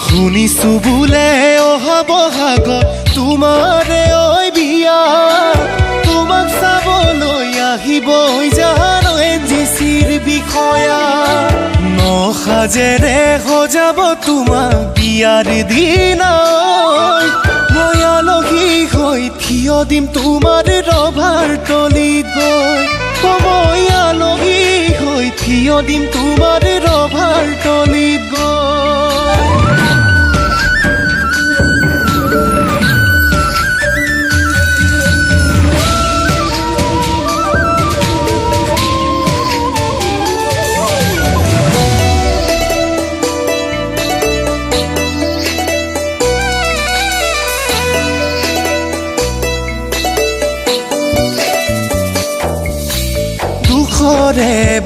শুনিছো বোলে অহা বহাগত তোমাৰে ঐ বিয়া তোমাক চাবলৈ আহিব জানো এনজিচিৰ বিষয়া নসাজেৰে সজাব তোমাক বিয়াৰ দিনা মই আলহী হৈ থিয় দিম তোমাৰ ৰভাৰ তলিত গৈ মই আলহী হৈ থিয় দিম তোমাৰ ৰভাৰ তলিত গৈ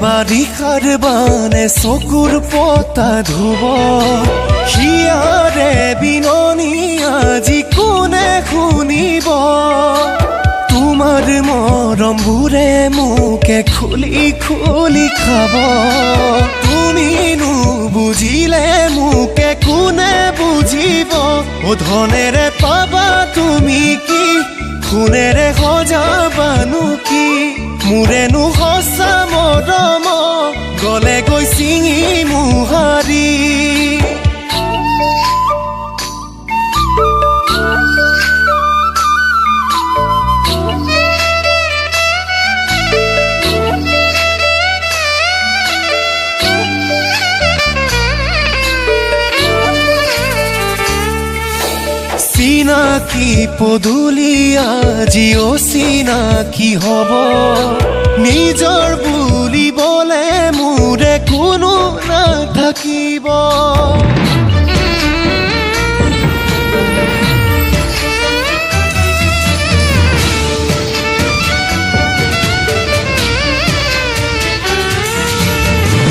বাৰিষাৰ বানে চকুৰ পতা ধুব হিয়াৰে বিননি আজি কোনে শুনিব তোমাৰ মৰমবোৰে মোকে খুলি খুলি খাব তুমিনো বুজিলে মোকে কোনে বুজিব ধনেৰে পাবা তুমি কি সোণেৰে সজাবানো কি মোৰেনো সঁচা মৰম গলে গৈ চিঙি মোহাৰি চিনাকি পদূলি আজি অচিনাকি হব নিজৰ বুলিবলে মোৰে কোনো নাথাকিব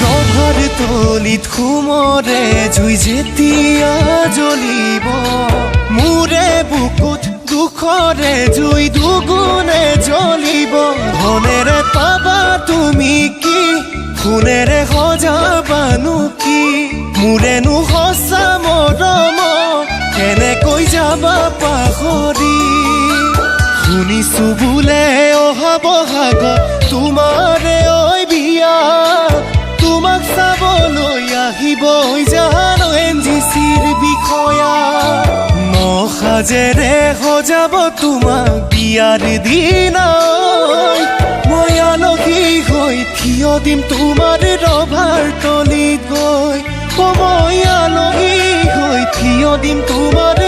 ৰভাৰ তলিত সুমৰে জুই যেতিয়া জ্বলিব মোৰে বুকুত দুখৰে জুই দুগুণে জ্বলিব ধনেৰে পাবা তুমি কি সোণেৰে সজাবানো কি মোৰেনো সঁচা মৰম কেনেকৈ যাবা পাহৰি শুনিছো বোলে অহা বহাগত তোমাৰে ঐ বিয়া তোমাক চাবলৈ আহিব জানো এনজিচিৰ বিষয়া নসাজেৰে সজাব তোমাক বিয়াৰ দিনা মই আলহী হৈ থিয় দিম তোমাৰ ৰভাৰ তলিত গৈ মই আলহী হৈ থিয় দিম তোমাৰ